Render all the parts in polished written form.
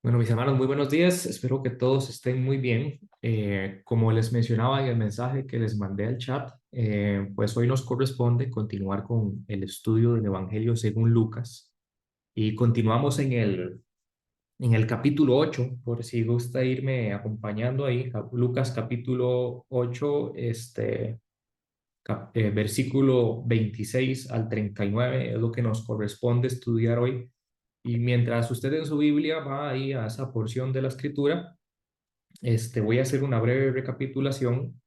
Bueno, mis hermanos, muy buenos días. Espero que todos estén muy bien. Como les mencionaba en el mensaje que les mandé al chat, pues hoy nos corresponde continuar con el estudio del Evangelio según Lucas y continuamos en el capítulo 8, por si gusta irme acompañando ahí. Lucas capítulo 8, versículo 26 al 39 es lo que nos corresponde estudiar hoy. Y mientras usted en su Biblia va ahí a esa porción de la escritura, voy a hacer una breve recapitulación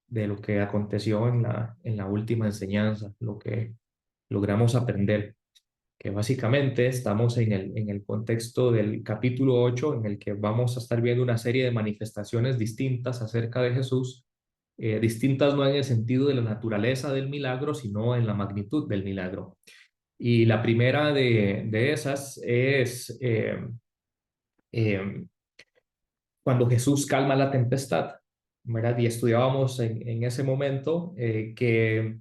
de lo que aconteció en la última enseñanza, lo que logramos aprender, que básicamente estamos en el contexto del capítulo 8, en el que vamos a estar viendo una serie de manifestaciones distintas acerca de Jesús, distintas no en el sentido de la naturaleza del milagro, sino en la magnitud del milagro. Y la primera de esas es eh, cuando Jesús calma la tempestad, ¿verdad? Y estudiábamos en ese momento que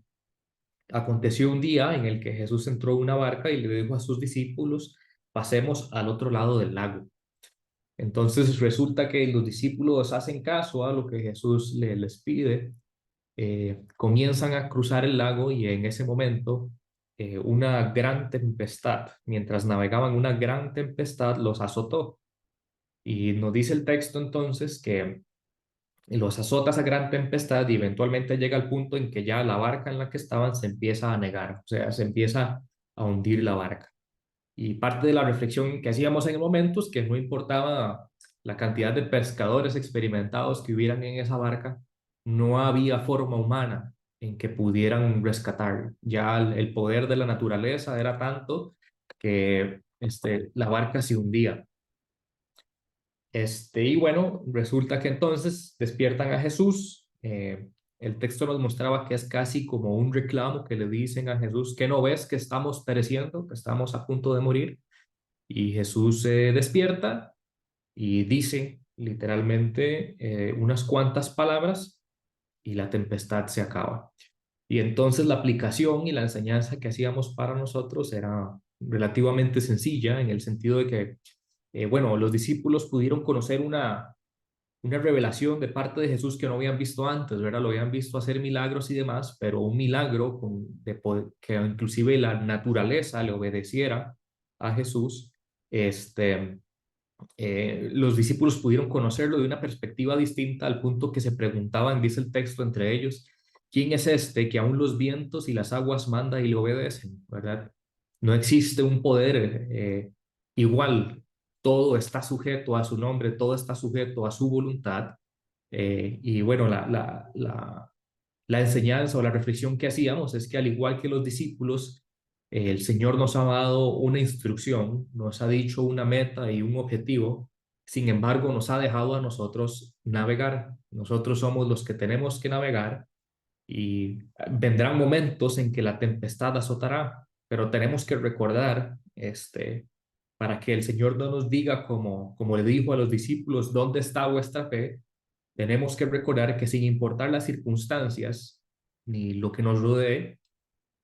aconteció un día en el que Jesús entró en una barca y le dijo a sus discípulos, pasemos al otro lado del lago. Entonces resulta que los discípulos hacen caso a lo que Jesús les pide, comienzan a cruzar el lago y en ese momento una gran tempestad, mientras navegaban una gran tempestad, los azotó. Y nos dice el texto entonces que los azota esa gran tempestad y eventualmente llega al punto en que ya la barca en la que estaban se empieza a negar, o sea, se empieza a hundir la barca. Y parte de la reflexión que hacíamos en el momento es que no importaba la cantidad de pescadores experimentados que hubieran en esa barca, no había forma humana en que pudieran rescatar. Ya el poder de la naturaleza era tanto que la barca se hundía. Y bueno, resulta que entonces despiertan a Jesús. El texto nos mostraba que es casi como un reclamo que le dicen a Jesús, que no ves que estamos pereciendo, que estamos a punto de morir. Y Jesús se despierta y dice literalmente unas cuantas palabras y la tempestad se acaba. Y entonces la aplicación y la enseñanza que hacíamos para nosotros era relativamente sencilla en el sentido de que bueno, los discípulos pudieron conocer una revelación de parte de Jesús que no habían visto antes, ¿verdad? Lo habían visto hacer milagros y demás, pero un milagro que inclusive la naturaleza le obedeciera a Jesús, este, los discípulos pudieron conocerlo de una perspectiva distinta al punto que se preguntaban, dice el texto entre ellos, ¿quién es este que aún los vientos y las aguas manda y le obedecen? ¿Verdad? No existe un poder igual, todo está sujeto a su nombre, todo está sujeto a su voluntad. Y bueno, la enseñanza o la reflexión que hacíamos es que al igual que los discípulos, el Señor nos ha dado una instrucción, nos ha dicho una meta y un objetivo, sin embargo nos ha dejado a nosotros navegar. Nosotros somos los que tenemos que navegar y vendrán momentos en que la tempestad azotará, pero tenemos que recordar, para que el Señor no nos diga como le dijo a los discípulos, ¿dónde está vuestra fe? Tenemos que recordar que sin importar las circunstancias ni lo que nos rodee,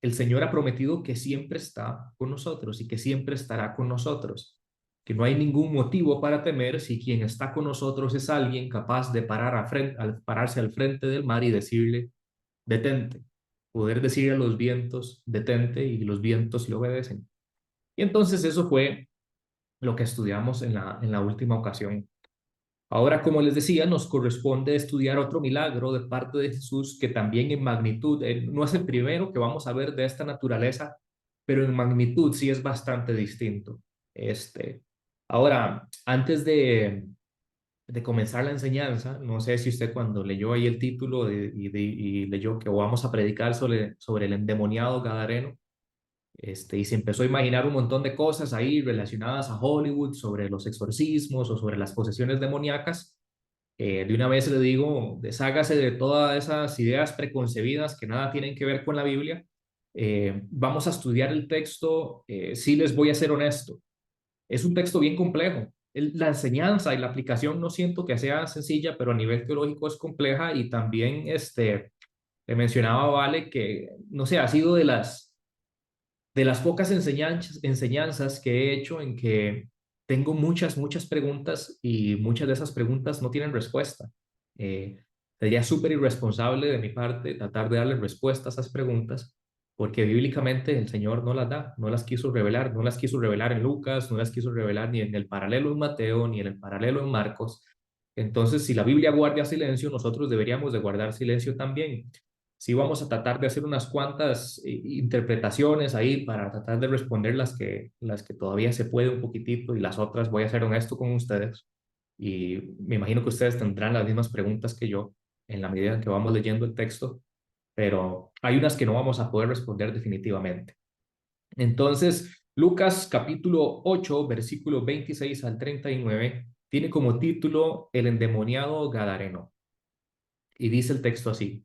el Señor ha prometido que siempre está con nosotros y que siempre estará con nosotros, que no hay ningún motivo para temer si quien está con nosotros es alguien capaz de pararse al frente del mar y decirle, detente, poder decir a los vientos, detente, y los vientos le obedecen. Y entonces eso fue lo que estudiamos en la última ocasión. Ahora, como les decía, nos corresponde estudiar otro milagro de parte de Jesús que también en magnitud, no es el primero que vamos a ver de esta naturaleza, pero en magnitud sí es bastante distinto. Este, Ahora, antes de comenzar la enseñanza, no sé si usted cuando leyó ahí el título y leyó que vamos a predicar sobre el endemoniado Gadareno, y se empezó a imaginar un montón de cosas ahí relacionadas a Hollywood, sobre los exorcismos o sobre las posesiones demoníacas. De una vez le digo, deshágase de todas esas ideas preconcebidas que nada tienen que ver con la Biblia. Vamos a estudiar el texto. Sí les voy a ser honesto, es un texto bien complejo. La enseñanza y la aplicación no siento que sea sencilla, pero a nivel teológico es compleja y también le mencionaba, Vale, que no sé, ha sido de las pocas enseñanzas que he hecho en que tengo muchas preguntas y muchas de esas preguntas no tienen respuesta. Eh, Sería súper irresponsable de mi parte tratar de darle respuesta a esas preguntas porque bíblicamente el Señor no las da, no las quiso revelar, no las quiso revelar en Lucas, no las quiso revelar ni en el paralelo en Mateo, ni en el paralelo en Marcos. Entonces, si la Biblia guarda silencio, nosotros deberíamos de guardar silencio también. Si vamos a tratar de hacer unas cuantas interpretaciones ahí para tratar de responder las que todavía se puede un poquitito y las otras voy a ser honesto con ustedes. Y me imagino que ustedes tendrán las mismas preguntas que yo en la medida en que vamos leyendo el texto, pero hay unas que no vamos a poder responder definitivamente. Entonces, Lucas capítulo 8, versículo 26 al 39, tiene como título El endemoniado Gadareno. Y dice el texto así: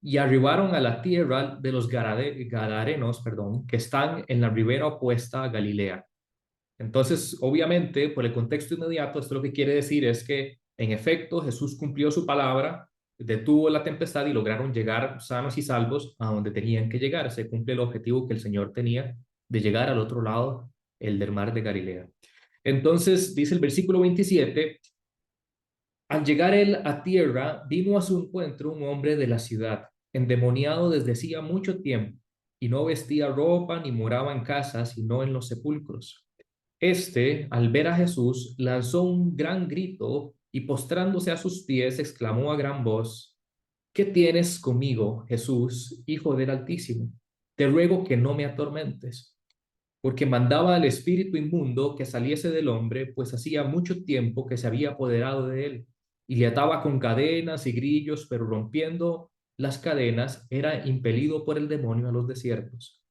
y arribaron a la tierra de los Gadarenos, perdón, que están en la ribera opuesta a Galilea. Entonces, obviamente, por el contexto inmediato, esto lo que quiere decir es que, en efecto, Jesús cumplió su palabra, detuvo la tempestad y lograron llegar sanos y salvos a donde tenían que llegar. Se cumple el objetivo que el Señor tenía de llegar al otro lado, el del mar de Galilea. Entonces, dice el versículo 27, al llegar él a tierra, vino a su encuentro un hombre de la ciudad, endemoniado desde hacía mucho tiempo, y no vestía ropa ni moraba en casa, sino en los sepulcros. Este, al ver a Jesús, lanzó un gran grito y postrándose a sus pies, exclamó a gran voz: ¿Qué tienes conmigo, Jesús, Hijo del Altísimo? Te ruego que no me atormentes, porque mandaba al espíritu inmundo que saliese del hombre, pues hacía mucho tiempo que se había apoderado de él, y le ataba con cadenas y grillos, pero rompiendo las cadenas, era impelido por el demonio a los desiertos.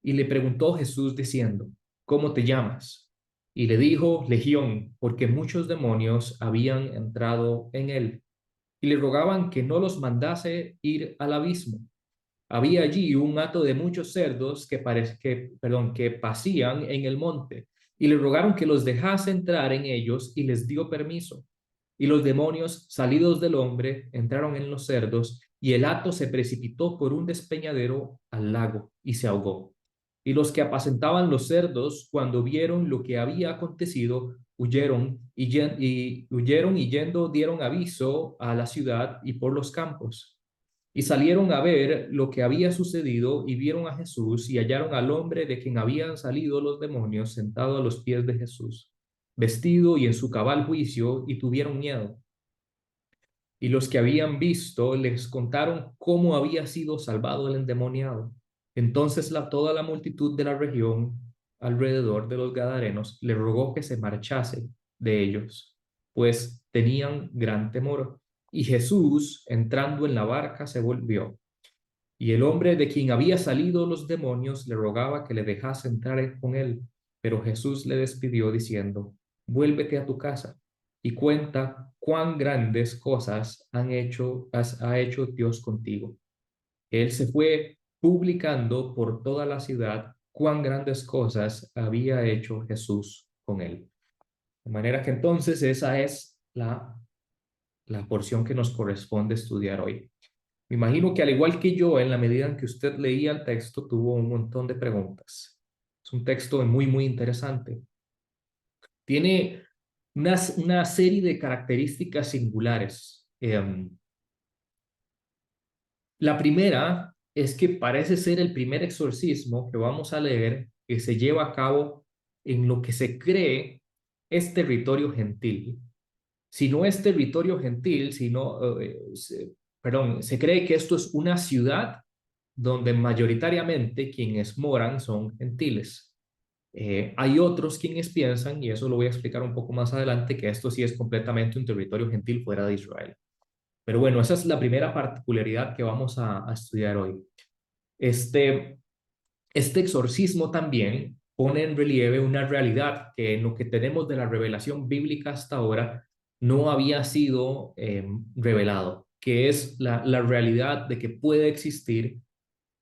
Y le preguntó Jesús diciendo: ¿Cómo te llamas? Y le dijo: Legión, porque muchos demonios habían entrado en él, y le rogaban que no los mandase ir al abismo. Había allí un hato de muchos cerdos que pasían en el monte, y le rogaron que los dejase entrar en ellos, y les dio permiso. Y los demonios, salidos del hombre, entraron en los cerdos, y el hato se precipitó por un despeñadero al lago, y se ahogó. Y los que apacentaban los cerdos, cuando vieron lo que había acontecido, huyeron y yendo dieron aviso a la ciudad y por los campos. Y salieron a ver lo que había sucedido y vieron a Jesús y hallaron al hombre de quien habían salido los demonios sentado a los pies de Jesús, vestido y en su cabal juicio, y tuvieron miedo. Y los que habían visto les contaron cómo había sido salvado el endemoniado. Entonces toda la multitud de la región alrededor de los Gadarenos le rogó que se marchase de ellos, pues tenían gran temor. Y Jesús, entrando en la barca, se volvió. Y el hombre de quien había salido los demonios le rogaba que le dejase entrar con él. Pero Jesús le despidió diciendo: vuélvete a tu casa y cuenta cuán grandes cosas ha hecho Dios contigo. Él se fue publicando por toda la ciudad cuán grandes cosas había hecho Jesús con él. De manera que entonces esa es la porción que nos corresponde estudiar hoy. Me imagino que al igual que yo, en la medida en que usted leía el texto, tuvo un montón de preguntas. Es un texto muy interesante. Tiene una serie de características singulares. La primera es que parece ser el primer exorcismo que vamos a leer que se lleva a cabo en lo que se cree es territorio gentil. Si no es territorio gentil, perdón, se cree que esto es una ciudad donde mayoritariamente quienes moran son gentiles. Hay otros quienes piensan, y eso lo voy a explicar un poco más adelante, que esto sí es completamente un territorio gentil fuera de Israel. Pero bueno, esa es la primera particularidad que vamos a estudiar hoy. Este, este exorcismo también pone en relieve una realidad que en lo que tenemos de la revelación bíblica hasta ahora no había sido revelado, que es la realidad de que puede existir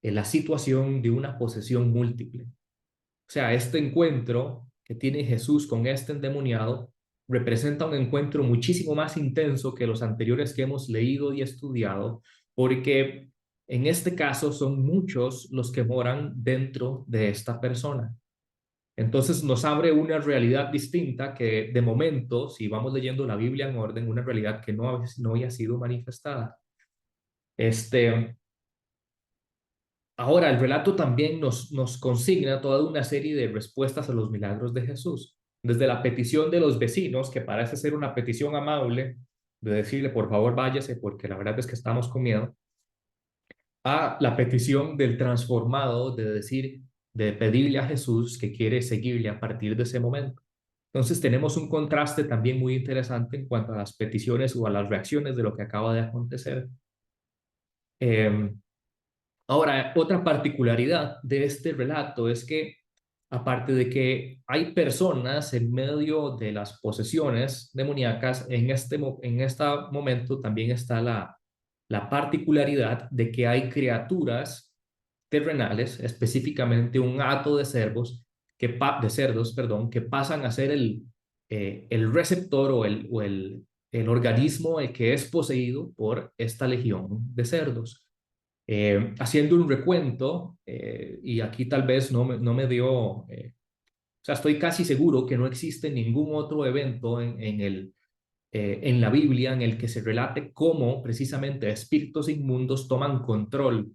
la situación de una posesión múltiple. O sea, este encuentro que tiene Jesús con este endemoniado representa un encuentro muchísimo más intenso que los anteriores que hemos leído y estudiado, porque en este caso son muchos los que moran dentro de esta persona. Entonces nos abre una realidad distinta que de momento, si vamos leyendo la Biblia en orden, una realidad que no había sido manifestada. Este, Ahora, el relato también nos consigna toda una serie de respuestas a los milagros de Jesús. Desde la petición de los vecinos, que parece ser una petición amable, de decirle, por favor, váyase, porque la verdad es que estamos con miedo, a la petición del transformado de decir, de pedirle a Jesús que quiere seguirle a partir de ese momento. Entonces tenemos un contraste también muy interesante en cuanto a las peticiones o a las reacciones de lo que acaba de acontecer. Eh, Ahora, otra particularidad de este relato es que, aparte de que hay personas en medio de las posesiones demoníacas, en este momento también está la particularidad de que hay criaturas terrenales, específicamente un hato de cerdos, de cerdos, perdón, que pasan a ser el receptor el organismo el que es poseído por esta legión de cerdos. Haciendo un recuento, y aquí tal vez no me dio, o sea, estoy casi seguro que no existe ningún otro evento en la Biblia en el que se relate cómo precisamente espíritus inmundos toman control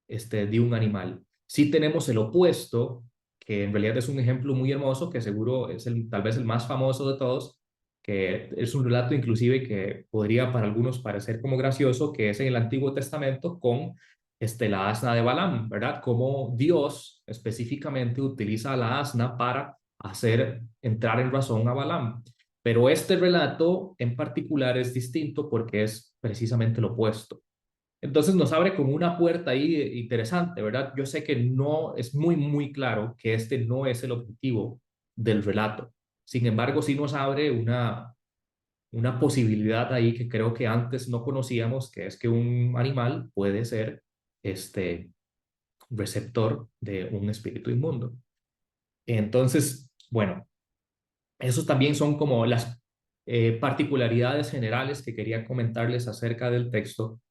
de un animal. Sí tenemos el opuesto, que en realidad es un ejemplo muy hermoso, que seguro es tal vez el más famoso de todos, que es un relato inclusive que podría para algunos parecer como gracioso, que es en el Antiguo Testamento con la asna de Balaam, ¿verdad? Cómo Dios específicamente utiliza a la asna para hacer entrar en razón a Balaam. Pero este relato en particular es distinto porque es precisamente lo opuesto. Entonces nos abre como una puerta ahí interesante, ¿verdad? Yo sé que no es muy claro que este no es el objetivo del relato. Sin embargo, sí nos abre una posibilidad ahí que creo que antes no conocíamos, que es que un animal puede ser este receptor de un espíritu inmundo. Entonces, bueno, esos también son como las particularidades generales que quería comentarles acerca del texto.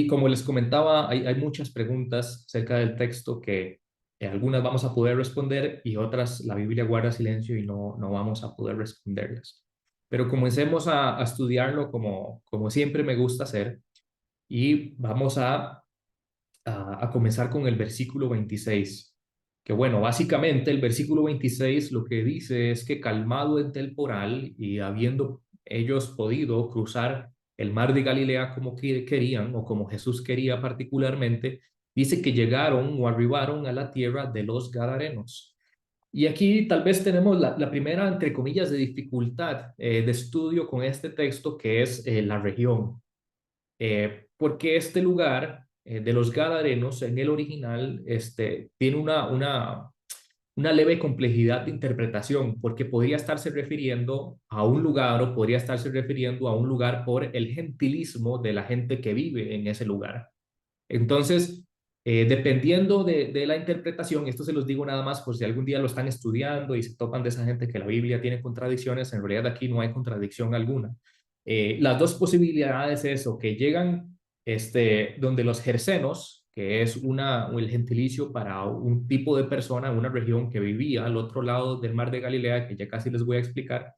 Como les comentaba, hay muchas preguntas acerca del texto que algunas vamos a poder responder y otras la Biblia guarda silencio y no vamos a poder responderlas. Pero comencemos a estudiarlo como siempre me gusta hacer y vamos a comenzar con el versículo 26, que bueno, básicamente el versículo 26 lo que dice es que calmado el temporal y habiendo ellos podido cruzar el mar de Galilea como querían o como Jesús quería particularmente, dice que llegaron o arribaron a la tierra de los Gadarenos. Y aquí tal vez tenemos la primera, entre comillas, de dificultad de estudio con este texto, que es la región. Porque este lugar de los Gadarenos en el original tiene una leve complejidad de interpretación, porque podría estarse refiriendo a un lugar o podría estarse refiriendo a un lugar por el gentilismo de la gente que vive en ese lugar. Entonces, dependiendo de la interpretación, esto se los digo nada más por si algún día lo están estudiando y se topan de esa gente que la Biblia tiene contradicciones, en realidad aquí no hay contradicción alguna. Las dos posibilidades es o que llegan donde los gersenos, que es el gentilicio para un tipo de persona, una región que vivía al otro lado del mar de Galilea, que ya casi les voy a explicar,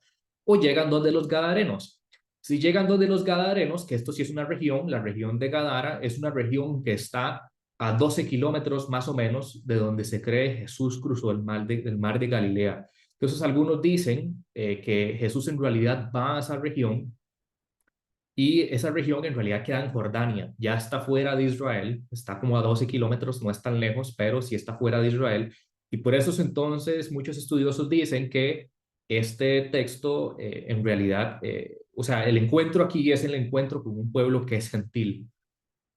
o llegan donde los gadarenos. Si llegan donde los Gadarenos, que esto sí es una región, la región de Gadara es una región que está a 12 kilómetros más o menos de donde se cree Jesús cruzó el mar de Galilea. Entonces algunos dicen que Jesús en realidad va a esa región y esa región en realidad queda en Jordania, ya está fuera de Israel, está como a 12 kilómetros, no es tan lejos, pero sí está fuera de Israel. Y por eso entonces muchos estudiosos dicen que este texto en realidad, o sea, el encuentro aquí es el encuentro con un pueblo que es gentil,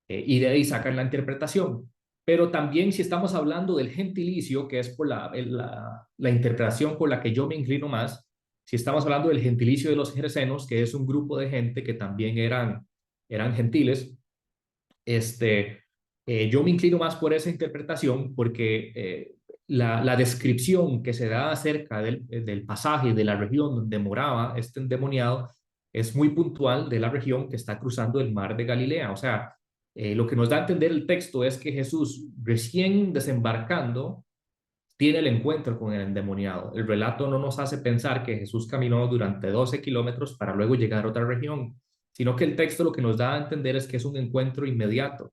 y de ahí sacan la interpretación. Pero también si estamos hablando del gentilicio, que es por la interpretación por la que yo me inclino más, si estamos hablando del gentilicio de los gersenos, que es un grupo de gente que también eran gentiles, yo me inclino más por esa interpretación porque la descripción que se da acerca del pasaje de la región donde moraba este endemoniado es muy puntual de la región que está cruzando el mar de Galilea. O sea, lo que nos da a entender el texto es que Jesús, recién desembarcando, tiene el encuentro con el endemoniado. El relato no nos hace pensar que Jesús caminó durante 12 kilómetros para luego llegar a otra región, sino que el texto lo que nos da a entender es que es un encuentro inmediato.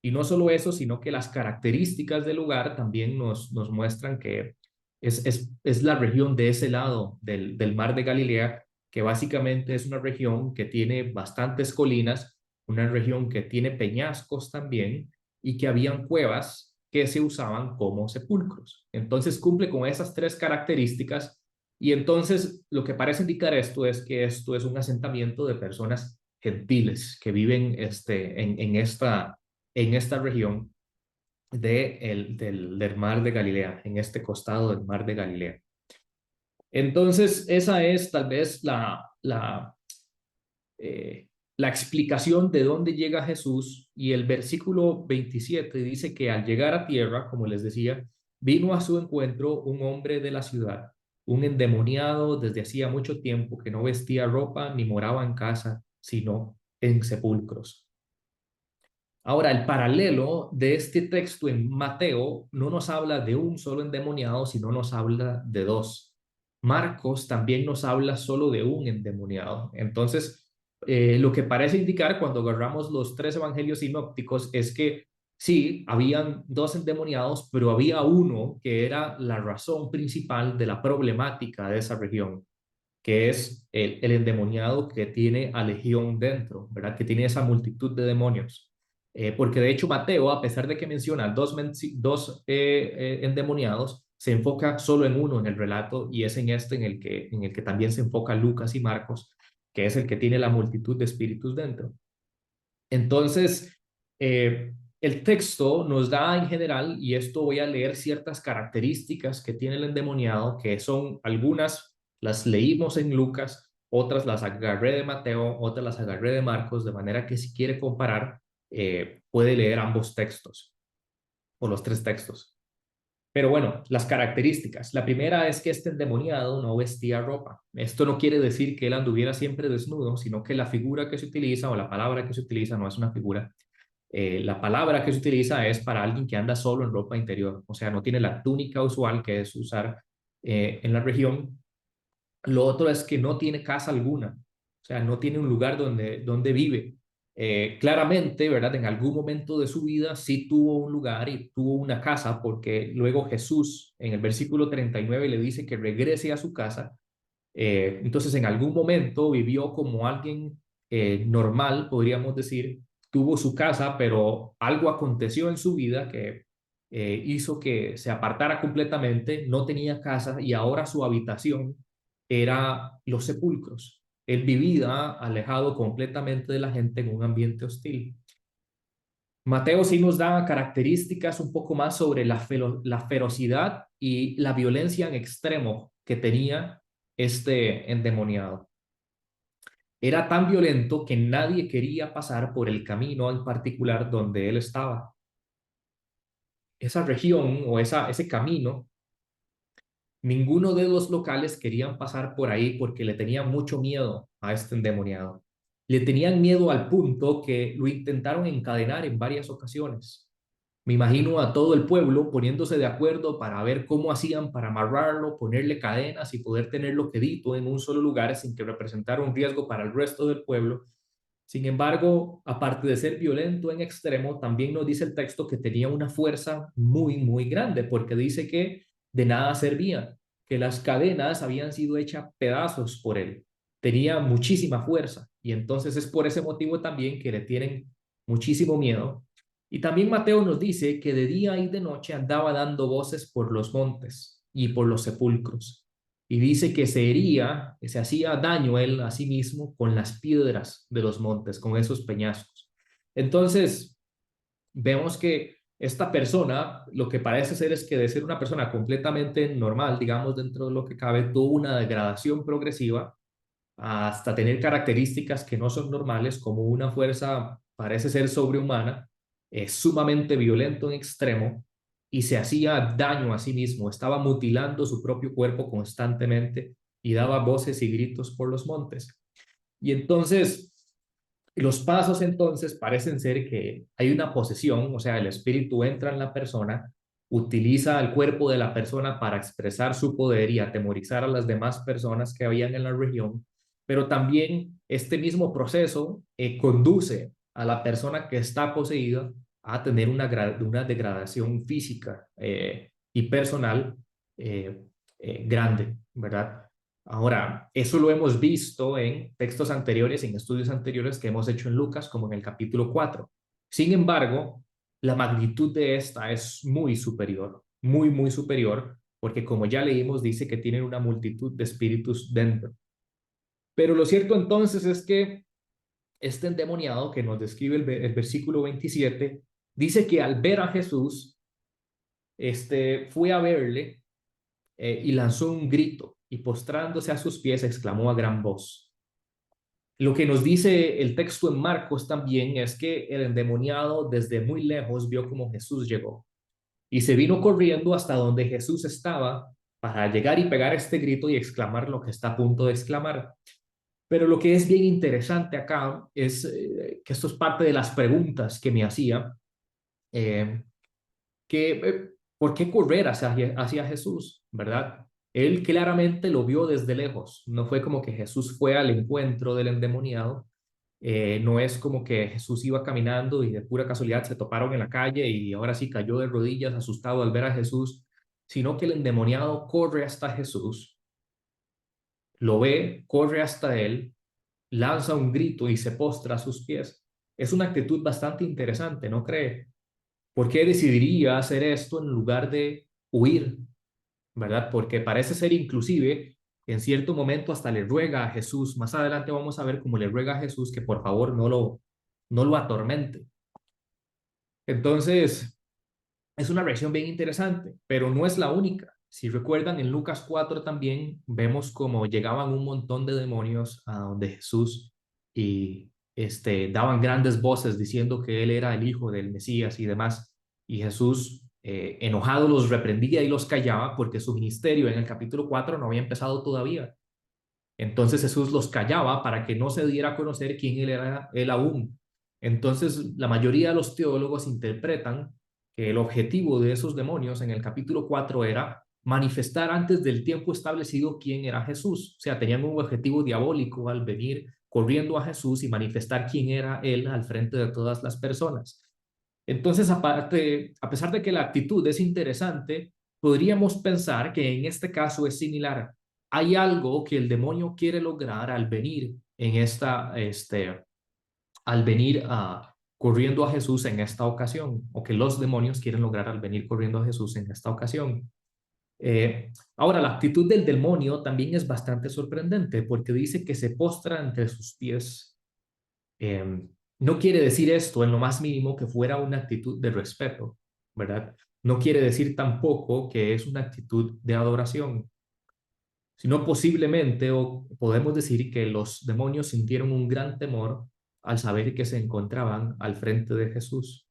Y no solo eso, sino que las características del lugar también nos muestran que es la región de ese lado del mar de Galilea, que básicamente es una región que tiene bastantes colinas, una región que tiene peñascos también, y que habían cuevas que se usaban como sepulcros. Entonces cumple con esas tres características y entonces lo que parece indicar esto es que esto es un asentamiento de personas gentiles que viven en esta región del mar de Galilea, en este costado del mar de Galilea. Entonces, esa es tal vez la explicación de dónde llega Jesús, y el versículo 27 dice que al llegar a tierra, como les decía, vino a su encuentro un hombre de la ciudad, un endemoniado desde hacía mucho tiempo que no vestía ropa ni moraba en casa, sino en sepulcros. Ahora, el paralelo de este texto en Mateo no nos habla de un solo endemoniado, sino nos habla de dos. Marcos también nos habla solo de un endemoniado. Entonces, lo que parece indicar cuando agarramos los tres evangelios sinópticos es que sí, habían dos endemoniados, pero había uno que era la razón principal de la problemática de esa región, que es el endemoniado que tiene a legión dentro, ¿verdad? Que tiene esa multitud de demonios. Porque de hecho Mateo, a pesar de que menciona dos endemoniados, se enfoca solo en uno en el relato, y es en este en el que también se enfoca Lucas y Marcos, que es el que tiene la multitud de espíritus dentro. Entonces, el texto nos da en general, y esto voy a leer ciertas características que tiene el endemoniado, que son algunas las leímos en Lucas, otras las agarré de Mateo, otras las agarré de Marcos, de manera que si quiere comparar, puede leer ambos textos o los tres textos. Pero bueno, las características. La primera es que este endemoniado no vestía ropa. Esto no quiere decir que él anduviera siempre desnudo, sino que la figura que se utiliza o la palabra que se utiliza no es una figura. La palabra que se utiliza es para alguien que anda solo en ropa interior, o sea, no tiene la túnica usual que es usar en la región. Lo otro es que no tiene casa alguna, o sea, no tiene un lugar donde vive. Claramente, ¿verdad? En algún momento de su vida sí tuvo un lugar y tuvo una casa, porque luego Jesús en el versículo 39 le dice que regrese a su casa. Entonces, en algún momento vivió como alguien normal, podríamos decir, tuvo su casa, pero algo aconteció en su vida que hizo que se apartara completamente, no tenía casa y ahora su habitación era los sepulcros. Él vivía alejado completamente de la gente en un ambiente hostil. Mateo sí nos da características un poco más sobre la ferocidad y la violencia en extremo que tenía este endemoniado. Era tan violento que nadie quería pasar por el camino en particular donde él estaba. Esa región o ese camino, ninguno de los locales querían pasar por ahí porque le tenían mucho miedo a este endemoniado. Le tenían miedo al punto que lo intentaron encadenar en varias ocasiones. Me imagino a todo el pueblo poniéndose de acuerdo para ver cómo hacían para amarrarlo, ponerle cadenas y poder tenerlo quedito en un solo lugar sin que representara un riesgo para el resto del pueblo. Sin embargo, aparte de ser violento en extremo, también nos dice el texto que tenía una fuerza muy, muy grande, porque dice que de nada servía, que las cadenas habían sido hechas pedazos por él. Tenía muchísima fuerza y entonces es por ese motivo también que le tienen muchísimo miedo. Y también Mateo nos dice que de día y de noche andaba dando voces por los montes y por los sepulcros. Y dice que se hería, que se hacía daño él a sí mismo con las piedras de los montes, con esos peñascos. Entonces, vemos que esta persona, lo que parece ser es que de ser una persona completamente normal, digamos, dentro de lo que cabe, tuvo una degradación progresiva hasta tener características que no son normales, como una fuerza, parece ser sobrehumana, sumamente violento en extremo, y se hacía daño a sí mismo, estaba mutilando su propio cuerpo constantemente y daba voces y gritos por los montes. Y entonces, los pasos entonces parecen ser que hay una posesión, o sea, el espíritu entra en la persona, utiliza el cuerpo de la persona para expresar su poder y atemorizar a las demás personas que habían en la región, pero también este mismo proceso conduce a la persona que está poseída a tener una degradación física y personal grande, ¿verdad? Ahora, eso lo hemos visto en textos anteriores, en estudios anteriores que hemos hecho en Lucas, como en el capítulo 4. Sin embargo, la magnitud de esta es muy superior, muy, muy superior, porque como ya leímos, dice que tienen una multitud de espíritus dentro. Pero lo cierto entonces es que este endemoniado que nos describe el versículo 27, dice que al ver a Jesús, fue a verle y lanzó un grito y postrándose a sus pies exclamó a gran voz. Lo que nos dice el texto en Marcos también es que el endemoniado desde muy lejos vio como Jesús llegó y se vino corriendo hasta donde Jesús estaba para llegar y pegar este grito y exclamar lo que está a punto de exclamar. Pero lo que es bien interesante acá es que esto es parte de las preguntas que me hacía, eh, ¿por qué correr hacia Jesús, verdad? Él claramente lo vio desde lejos, no fue como que Jesús fue al encuentro del endemoniado, no es como que Jesús iba caminando y de pura casualidad se toparon en la calle y ahora sí cayó de rodillas asustado al ver a Jesús, sino que el endemoniado corre hasta Jesús, lo ve, corre hasta él, lanza un grito y se postra a sus pies. Es una actitud bastante interesante, ¿no cree? ¿Por qué decidiría hacer esto en lugar de huir, verdad? Porque parece ser inclusive, en cierto momento hasta le ruega a Jesús, más adelante vamos a ver cómo le ruega a Jesús que por favor no lo atormente. Entonces, es una reacción bien interesante, pero no es la única. Si recuerdan, en Lucas 4 también vemos cómo llegaban un montón de demonios a donde Jesús y daban grandes voces diciendo que él era el hijo del Mesías y demás. Y Jesús, enojado, los reprendía y los callaba porque su ministerio en el capítulo 4 no había empezado todavía. Entonces Jesús los callaba para que no se diera a conocer quién él era él aún. Entonces la mayoría de los teólogos interpretan que el objetivo de esos demonios en el capítulo 4 era manifestar antes del tiempo establecido quién era Jesús. O sea, tenían un objetivo diabólico al venir corriendo a Jesús y manifestar quién era él al frente de todas las personas. Entonces, aparte, a pesar de que la actitud es interesante, podríamos pensar que en este caso es similar. Hay algo que el demonio quiere lograr al venir al venir corriendo a Jesús en esta ocasión, o que los demonios quieren lograr al venir corriendo a Jesús en esta ocasión. Ahora, la actitud del demonio también es bastante sorprendente porque dice que se postra ante sus pies. Eh, no quiere decir esto en lo más mínimo que fuera una actitud de respeto, ¿verdad? No quiere decir tampoco que es una actitud de adoración, sino posiblemente o podemos decir que los demonios sintieron un gran temor al saber que se encontraban al frente de Jesús.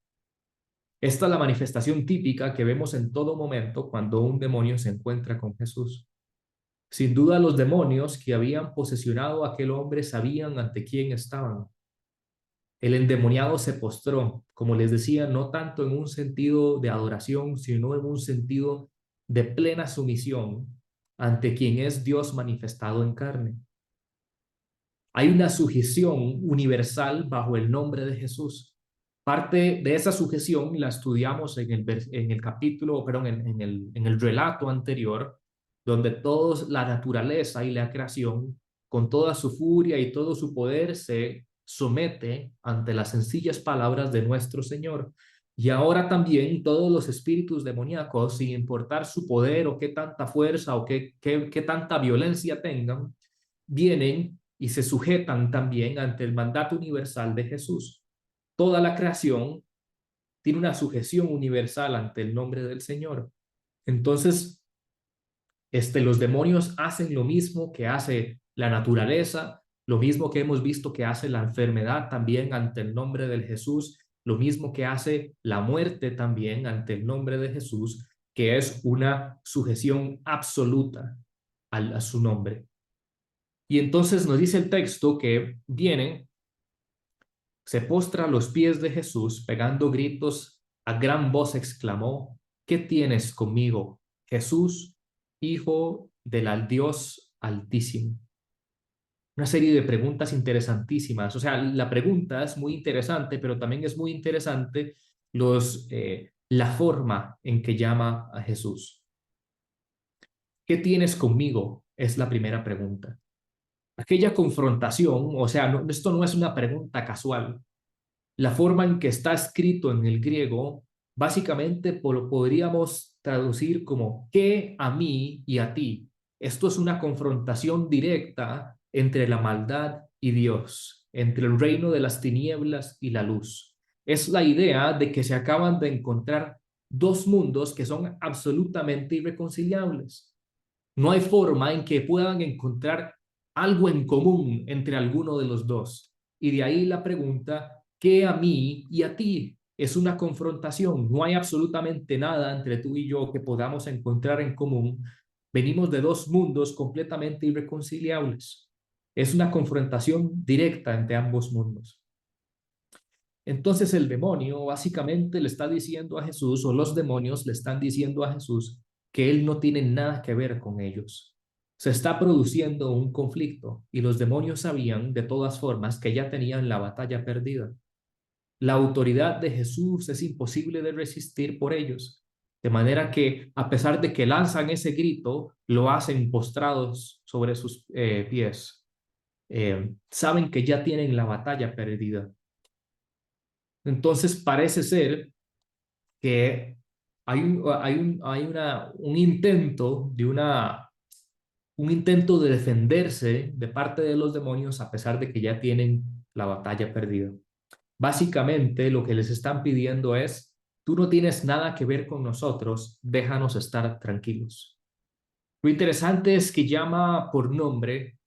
Esta es la manifestación típica que vemos en todo momento cuando un demonio se encuentra con Jesús. Sin duda los demonios que habían posesionado a aquel hombre sabían ante quién estaban. El endemoniado se postró, como les decía, no tanto en un sentido de adoración, sino en un sentido de plena sumisión ante quien es Dios manifestado en carne. Hay una sujeción universal bajo el nombre de Jesús. Parte de esa sujeción la estudiamos en el capítulo, perdón, en el relato anterior, donde toda la naturaleza y la creación, con toda su furia y todo su poder, se somete ante las sencillas palabras de nuestro Señor. Y ahora también todos los espíritus demoníacos, sin importar su poder o qué tanta fuerza o qué tanta violencia tengan, vienen y se sujetan también ante el mandato universal de Jesús. Toda la creación tiene una sujeción universal ante el nombre del Señor. Entonces, los demonios hacen lo mismo que hace la naturaleza, lo mismo que hemos visto que hace la enfermedad también ante el nombre del Jesús, lo mismo que hace la muerte también ante el nombre de Jesús, que es una sujeción absoluta a su nombre. Y entonces nos dice el texto que viene, se postra a los pies de Jesús, pegando gritos, a gran voz exclamó, ¿qué tienes conmigo, Jesús, Hijo del Dios Altísimo? Una serie de preguntas interesantísimas. O sea, la pregunta es muy interesante, pero también es muy interesante la forma en que llama a Jesús. ¿Qué tienes conmigo? Es la primera pregunta. Aquella confrontación, o sea, esto no es una pregunta casual. La forma en que está escrito en el griego, básicamente podríamos traducir como ¿qué a mí y a ti? Esto es una confrontación directa entre la maldad y Dios, entre el reino de las tinieblas y la luz. Es la idea de que se acaban de encontrar dos mundos que son absolutamente irreconciliables. No hay forma en que puedan encontrar algo en común entre alguno de los dos. Y de ahí la pregunta, ¿qué a mí y a ti? Es una confrontación. No hay absolutamente nada entre tú y yo que podamos encontrar en común. Venimos de dos mundos completamente irreconciliables. Es una confrontación directa entre ambos mundos. Entonces el demonio básicamente le está diciendo a Jesús, o los demonios le están diciendo a Jesús, que él no tiene nada que ver con ellos. Se está produciendo un conflicto y los demonios sabían de todas formas que ya tenían la batalla perdida. La autoridad de Jesús es imposible de resistir por ellos. De manera que a pesar de que lanzan ese grito, lo hacen postrados sobre sus pies. Saben que ya tienen la batalla perdida. Entonces parece ser que hay un intento un intento de defenderse de parte de los demonios a pesar de que ya tienen la batalla perdida. Básicamente lo que les están pidiendo es, tú no tienes nada que ver con nosotros, déjanos estar tranquilos. Lo interesante es que llama por nombre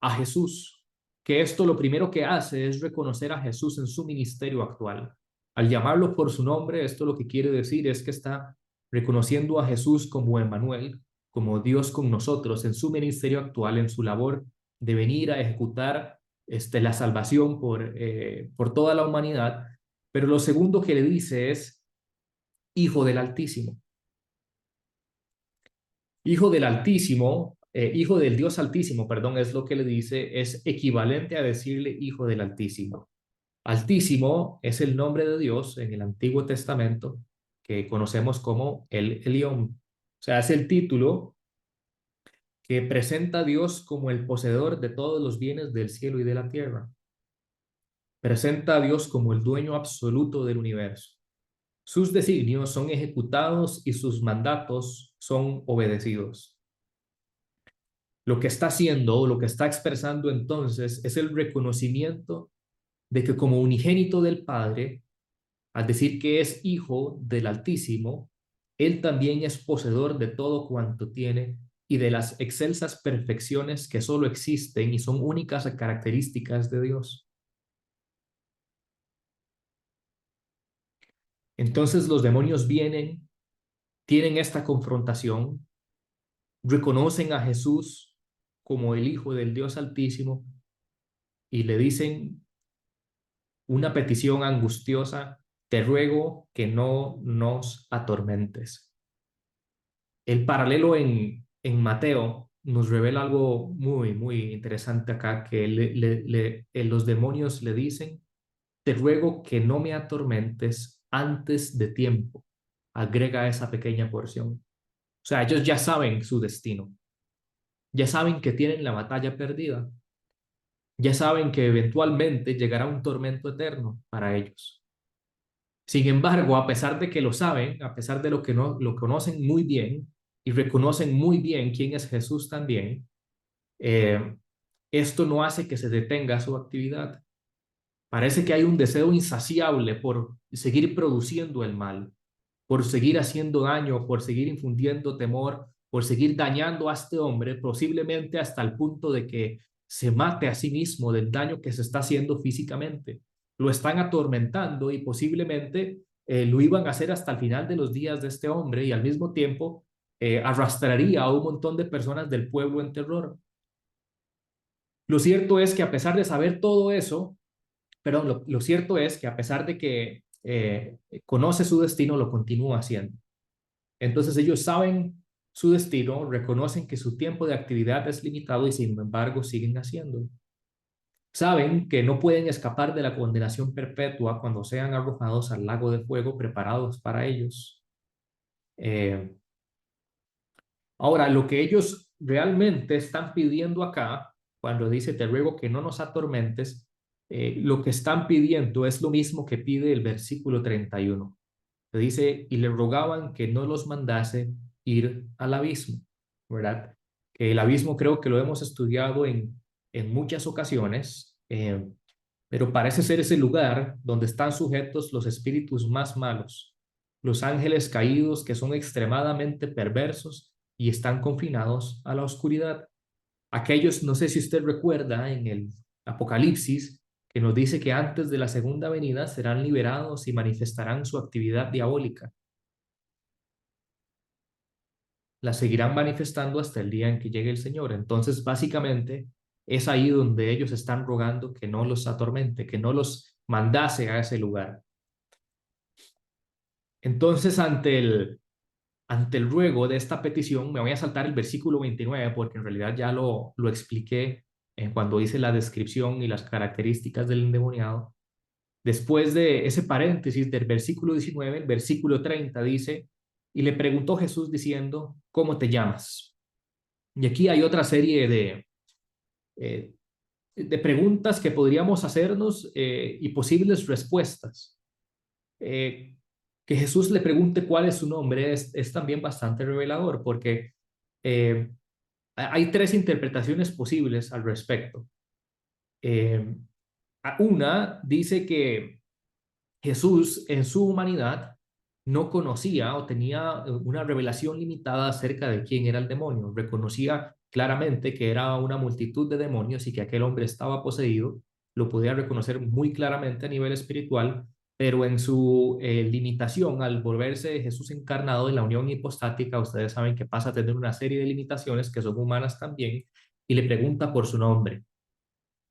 a Jesús, que esto lo primero que hace es reconocer a Jesús en su ministerio actual. Al llamarlo por su nombre, esto lo que quiere decir es que está reconociendo a Jesús como Emmanuel, como Dios con nosotros en su ministerio actual, en su labor de venir a ejecutar la salvación por toda la humanidad. Pero lo segundo que le dice es Hijo del Altísimo. Hijo del Altísimo, hijo del Dios Altísimo, perdón, es lo que le dice, es equivalente a decirle hijo del Altísimo. Altísimo es el nombre de Dios en el Antiguo Testamento que conocemos como el Elión. O sea, es el título que presenta a Dios como el poseedor de todos los bienes del cielo y de la tierra. Presenta a Dios como el dueño absoluto del universo. Sus designios son ejecutados y sus mandatos son obedecidos. Lo que está haciendo o lo que está expresando entonces es el reconocimiento de que como unigénito del Padre, al decir que es hijo del Altísimo, él también es poseedor de todo cuanto tiene y de las excelsas perfecciones que solo existen y son únicas características de Dios. Entonces los demonios vienen, tienen esta confrontación, reconocen a Jesús como el Hijo del Dios Altísimo y le dicen una petición angustiosa: te ruego que no nos atormentes. El paralelo en Mateo nos revela algo muy, muy interesante acá, que los demonios le dicen, te ruego que no me atormentes antes de tiempo. Agrega esa pequeña porción. O sea, ellos ya saben su destino, ya saben que tienen la batalla perdida, ya saben que eventualmente llegará un tormento eterno para ellos. Sin embargo, a pesar de que lo saben, a pesar de lo que no lo conocen muy bien y reconocen muy bien quién es Jesús también, eh, esto no hace que se detenga su actividad. Parece que hay un deseo insaciable por seguir produciendo el mal, por seguir haciendo daño, por seguir infundiendo temor, por seguir dañando a este hombre, posiblemente hasta el punto de que se mate a sí mismo del daño que se está haciendo físicamente. Lo están atormentando y posiblemente lo iban a hacer hasta el final de los días de este hombre y al mismo tiempo arrastraría a un montón de personas del pueblo en terror. Lo cierto es que a pesar de saber todo eso, pero lo cierto es que a pesar de que conoce su destino, lo continúa haciendo. Entonces ellos saben su destino, reconocen que su tiempo de actividad es limitado y sin embargo siguen haciéndolo. Saben que no pueden escapar de la condenación perpetua cuando sean arrojados al lago de fuego preparados para ellos. Eh, Ahora, lo que ellos realmente están pidiendo acá, cuando dice, te ruego que no nos atormentes, lo que están pidiendo es lo mismo que pide el versículo 31. Le dice, y le rogaban que no los mandase ir al abismo, ¿verdad? Que el abismo creo que lo hemos estudiado en muchas ocasiones, pero parece ser ese lugar donde están sujetos los espíritus más malos, los ángeles caídos que son extremadamente perversos y están confinados a la oscuridad. Aquellos, no sé si usted recuerda en el Apocalipsis, que nos dice que antes de la segunda venida serán liberados y manifestarán su actividad diabólica. La seguirán manifestando hasta el día en que llegue el Señor. Entonces, básicamente, es ahí donde ellos están rogando que no los atormente, que no los mandase a ese lugar. Entonces, ante el ruego de esta petición, me voy a saltar el versículo 29 porque en realidad ya lo expliqué cuando hice la descripción y las características del endemoniado. Después de ese paréntesis del versículo 19, el versículo 30 dice, y le preguntó Jesús diciendo, ¿cómo te llamas? Y aquí hay otra serie eh, de preguntas que podríamos hacernos y posibles respuestas. Eh, que Jesús le pregunte cuál es su nombre es también bastante revelador porque eh, hay tres interpretaciones posibles al respecto. Eh, una dice que Jesús en su humanidad no conocía o tenía una revelación limitada acerca de quién era el demonio. Reconocía claramente que era una multitud de demonios y que aquel hombre estaba poseído. Lo podía reconocer muy claramente a nivel espiritual, pero en su limitación al volverse Jesús encarnado en la unión hipostática, ustedes saben que pasa a tener una serie de limitaciones que son humanas también, y le pregunta por su nombre.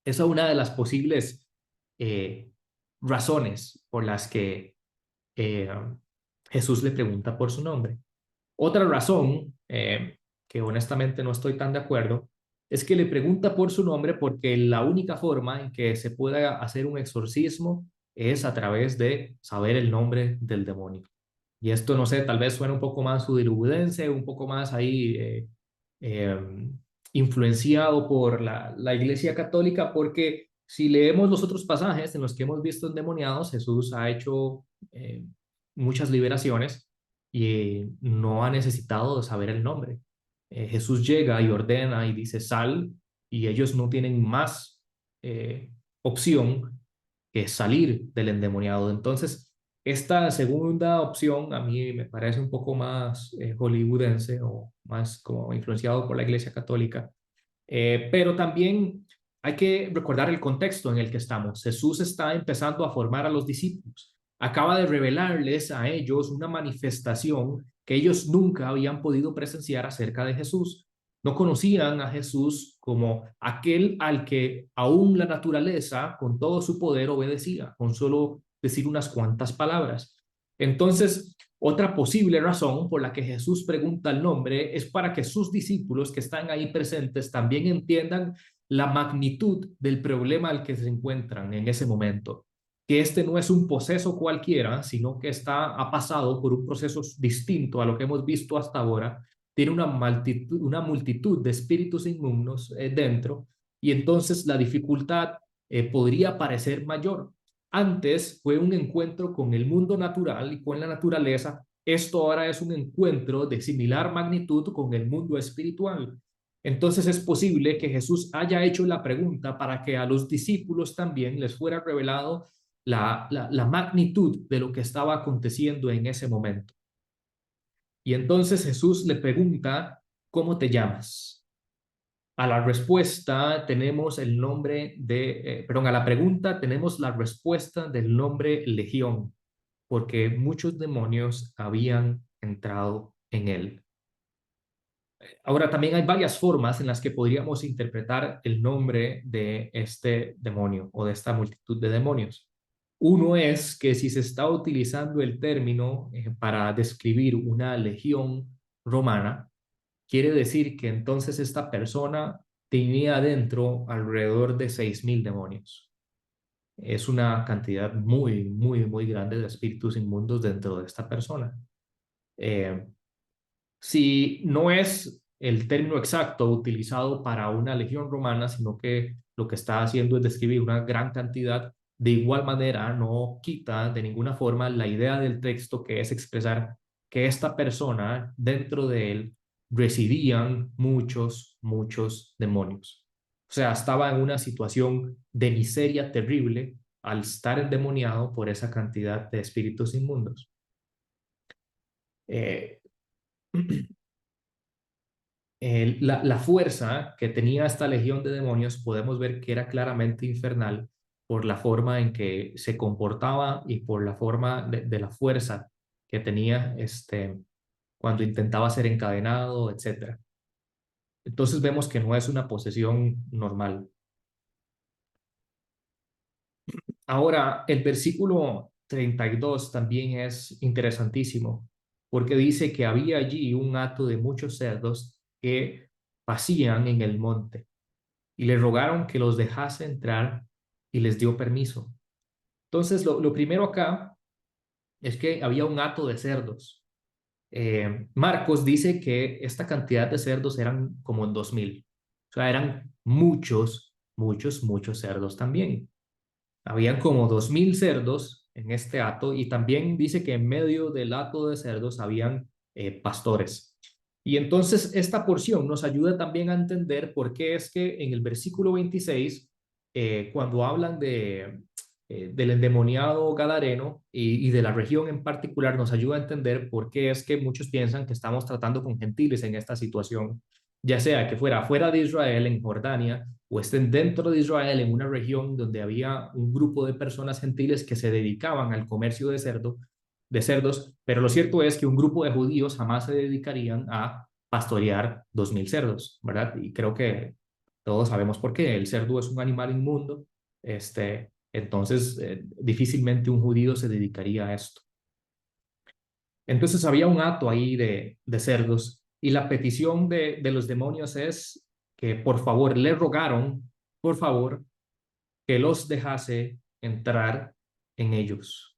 Esa es una de las posibles eh, razones por las que eh, Jesús le pregunta por su nombre. Otra razón, que honestamente no estoy tan de acuerdo, es que le pregunta por su nombre porque la única forma en que se pueda hacer un exorcismo es a través de saber el nombre del demonio. Y esto, no sé, tal vez suena un poco más hollywoodense, un poco más ahí eh, influenciado por la Iglesia Católica, porque si leemos los otros pasajes en los que hemos visto endemoniados, Jesús ha hecho muchas liberaciones y no ha necesitado saber el nombre. Jesús llega y ordena y dice sal y ellos no tienen más opción que salir del endemoniado. Entonces, esta segunda opción a mí me parece un poco más hollywoodense o más como influenciado por la Iglesia Católica. Pero también hay que recordar el contexto en el que estamos. Jesús está empezando a formar a los discípulos. Acaba de revelarles a ellos una manifestación que ellos nunca habían podido presenciar acerca de Jesús. No conocían a Jesús como aquel al que aún la naturaleza con todo su poder obedecía, con solo decir unas cuantas palabras. Entonces, otra posible razón por la que Jesús pregunta el nombre es para que sus discípulos que están ahí presentes también entiendan la magnitud del problema al que se encuentran en ese momento. Que este no es un proceso cualquiera, sino que ha pasado por un proceso distinto a lo que hemos visto hasta ahora. Tiene una multitud de espíritus inmundos dentro y entonces la dificultad podría parecer mayor. Antes fue un encuentro con el mundo natural y con la naturaleza. Esto ahora es un encuentro de similar magnitud con el mundo espiritual. Entonces es posible que Jesús haya hecho la pregunta para que a los discípulos también les fuera revelado la magnitud de lo que estaba aconteciendo en ese momento. Y entonces Jesús le pregunta, ¿cómo te llamas? A la respuesta tenemos el nombre a la pregunta tenemos la respuesta del nombre Legión, porque muchos demonios habían entrado en él. Ahora, también hay varias formas en las que podríamos interpretar el nombre de este demonio o de esta multitud de demonios. Uno es que si se está utilizando el término para describir una legión romana, quiere decir que entonces esta persona tenía dentro alrededor de 6.000 demonios. Es una cantidad muy, muy, muy grande de espíritus inmundos dentro de esta persona. Eh, si no es el término exacto utilizado para una legión romana, sino que lo que está haciendo es describir una gran cantidad, de igual manera no quita de ninguna forma la idea del texto, que es expresar que esta persona, dentro de él, residían muchos, muchos demonios. O sea, estaba en una situación de miseria terrible al estar endemoniado por esa cantidad de espíritus inmundos. Eh, la fuerza que tenía esta legión de demonios podemos ver que era claramente infernal por la forma en que se comportaba y por la forma de la fuerza que tenía cuando intentaba ser encadenado, etcétera. Entonces vemos que no es una posesión normal. Ahora, el versículo 32 también es interesantísimo, porque dice que había allí un hato de muchos cerdos que pacían en el monte y le rogaron que los dejase entrar y les dio permiso. Entonces, lo primero acá es que había un hato de cerdos. Marcos dice que esta cantidad de cerdos eran como 2.000. O sea, eran muchos, muchos, muchos cerdos también. Habían como 2.000 cerdos en este hato, y también dice que en medio del hato de cerdos habían pastores. Y entonces esta porción nos ayuda también a entender por qué es que en el versículo 26, cuando hablan del endemoniado gadareno y de la región en particular, nos ayuda a entender por qué es que muchos piensan que estamos tratando con gentiles en esta situación, ya sea que fuera fuera de Israel, en Jordania, o estén dentro de Israel, en una región donde había un grupo de personas gentiles que se dedicaban al comercio de cerdos, pero lo cierto es que un grupo de judíos jamás se dedicarían a pastorear 2.000 cerdos, ¿verdad? Y creo que todos sabemos por qué. El cerdo es un animal inmundo, entonces difícilmente un judío se dedicaría a esto. Entonces había un hato ahí de cerdos, y la petición de los demonios es que por favor le rogaron, por favor, que los dejase entrar en ellos.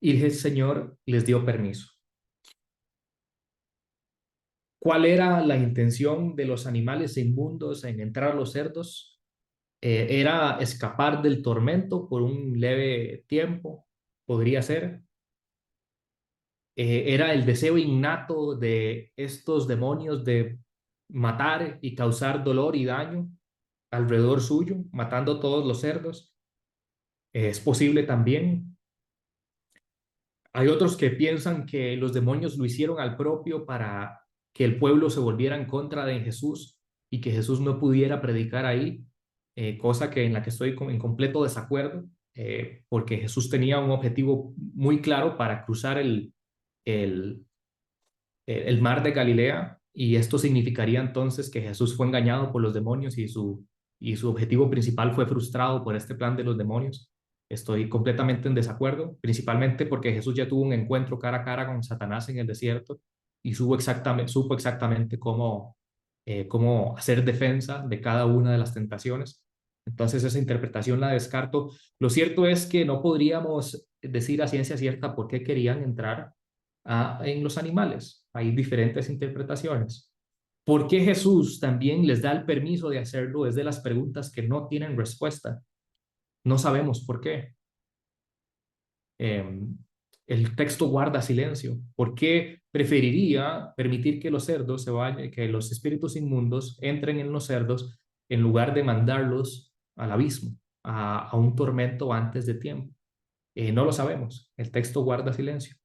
Y el Señor les dio permiso. ¿Cuál era la intención de los animales inmundos en entrar a los cerdos? Era escapar del tormento por un leve tiempo, podría ser. Era el deseo innato de estos demonios de matar y causar dolor y daño alrededor suyo, matando todos los cerdos. Es posible también. Hay otros que piensan que los demonios lo hicieron al propio para que el pueblo se volviera en contra de Jesús y que Jesús no pudiera predicar ahí, cosa que en la que estoy en completo desacuerdo, porque Jesús tenía un objetivo muy claro para cruzar el, el mar de Galilea, y esto significaría entonces que Jesús fue engañado por los demonios y su objetivo principal fue frustrado por este plan de los demonios. Estoy completamente en desacuerdo, principalmente porque Jesús ya tuvo un encuentro cara a cara con Satanás en el desierto y supo exactamente cómo hacer defensa de cada una de las tentaciones. Entonces esa interpretación la descarto. Lo cierto es que no podríamos decir a ciencia cierta por qué querían entrar en los animales. Hay diferentes interpretaciones. ¿Por qué Jesús también les da el permiso de hacerlo? Es de las preguntas que no tienen respuesta. No sabemos por qué. Eh, el texto guarda silencio. ¿Por qué preferiría permitir que los cerdos se vayan, que los espíritus inmundos entren en los cerdos, en lugar de mandarlos al abismo, a un tormento antes de tiempo? No lo sabemos. El texto guarda silencio.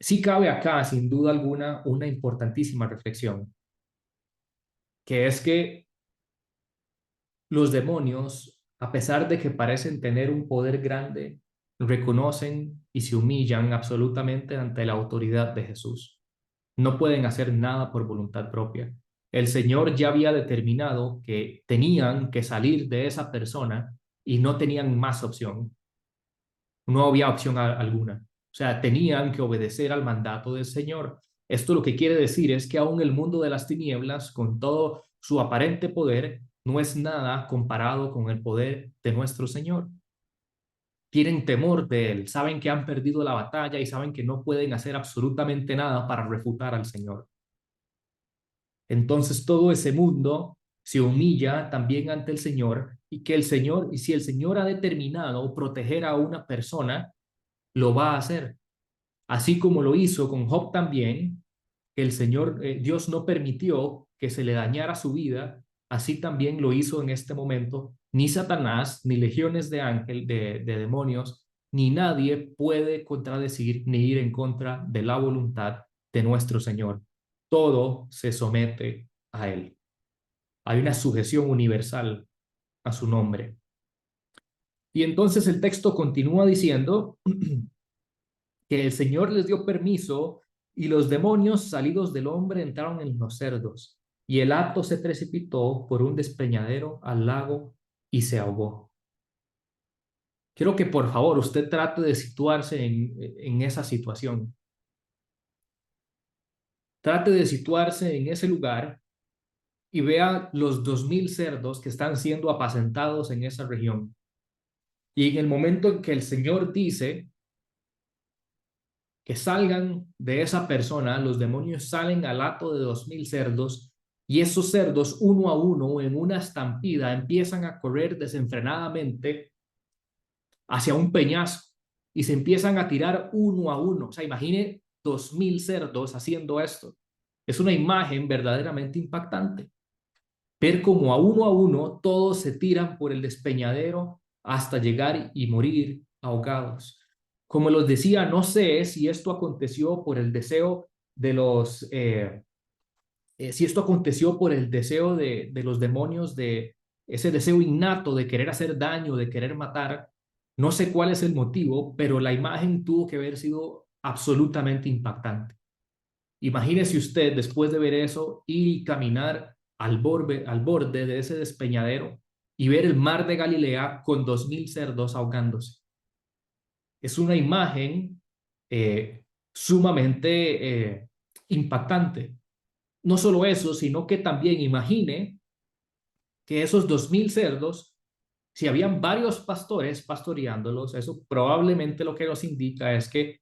Sí cabe acá, sin duda alguna, una importantísima reflexión, que es que los demonios, a pesar de que parecen tener un poder grande, reconocen y se humillan absolutamente ante la autoridad de Jesús. No pueden hacer nada por voluntad propia. El Señor ya había determinado que tenían que salir de esa persona y no tenían más opción. No había opción alguna. O sea, tenían que obedecer al mandato del Señor. Esto lo que quiere decir es que aún el mundo de las tinieblas, con todo su aparente poder, no es nada comparado con el poder de nuestro Señor. Tienen temor de Él, saben que han perdido la batalla y saben que no pueden hacer absolutamente nada para refutar al Señor. Entonces todo ese mundo se humilla también ante el Señor y que el Señor, y si el Señor ha determinado proteger a una persona, lo va a hacer. Así como lo hizo con Job también, que el Señor, Dios no permitió que se le dañara su vida, así también lo hizo en este momento. Ni Satanás, ni legiones de ángeles, de demonios, ni nadie puede contradecir ni ir en contra de la voluntad de nuestro Señor. Todo se somete a Él. Hay una sujeción universal a su nombre. Y entonces el texto continúa diciendo que el Señor les dio permiso y los demonios salidos del hombre entraron en los cerdos y el hato se precipitó por un despeñadero al lago y se ahogó. Quiero que por favor usted trate de situarse en esa situación. Trate de situarse en ese lugar y vea los 2000 cerdos que están siendo apacentados en esa región. Y en el momento en que el Señor dice que salgan de esa persona, los demonios salen al hato de 2000 cerdos y esos cerdos uno a uno en una estampida empiezan a correr desenfrenadamente hacia un peñasco y se empiezan a tirar uno a uno. O sea, imagine 2000 cerdos haciendo esto. Es una imagen verdaderamente impactante. Ver como a uno todos se tiran por el despeñadero hasta llegar y morir ahogados. Como los decía, no sé si esto aconteció por el deseo de si esto aconteció por el deseo de los demonios, de ese deseo innato de querer hacer daño, de querer matar. No sé cuál es el motivo, pero la imagen tuvo que haber sido absolutamente impactante. Imagínese usted, después de ver eso, ir y caminar al borde de ese despeñadero y ver el mar de Galilea con 2000 cerdos ahogándose. Es una imagen sumamente impactante. No solo eso, sino que también imagine que esos 2000 cerdos, si habían varios pastores pastoreándolos, eso probablemente lo que nos indica es que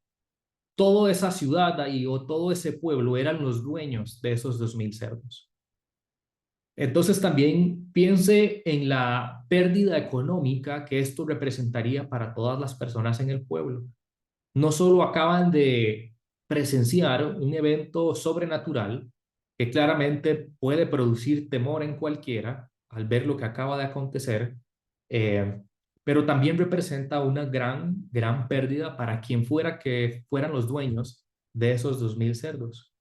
toda esa ciudad ahí o todo ese pueblo eran los dueños de esos 2000 cerdos. Entonces también piense en la pérdida económica que esto representaría para todas las personas en el pueblo. No solo acaban de presenciar un evento sobrenatural que claramente puede producir temor en cualquiera al ver lo que acaba de acontecer, eh, pero también representa una gran pérdida para quien fuera que fueran los dueños de esos 2000 cerdos.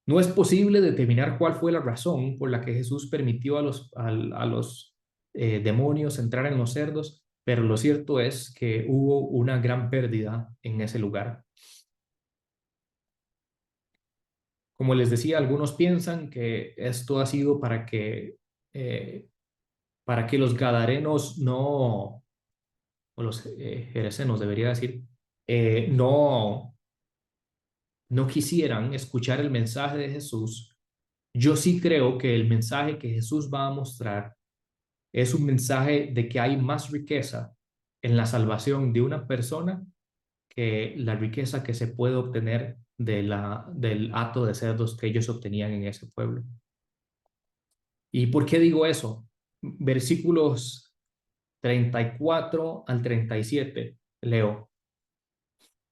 No es posible determinar cuál fue la razón por la que Jesús permitió a los demonios entrar en los cerdos, pero lo cierto es que hubo una gran pérdida en ese lugar. Como les decía, algunos piensan que esto ha sido eh, para que los gadarenos no, o los geresenos debería decir, no quisieran escuchar el mensaje de Jesús. Yo sí creo que el mensaje que Jesús va a mostrar es un mensaje de que hay más riqueza en la salvación de una persona que la riqueza que se puede obtener del hato de cerdos que ellos obtenían en ese pueblo. ¿Y por qué digo eso? Versículos 34 al 37, leo.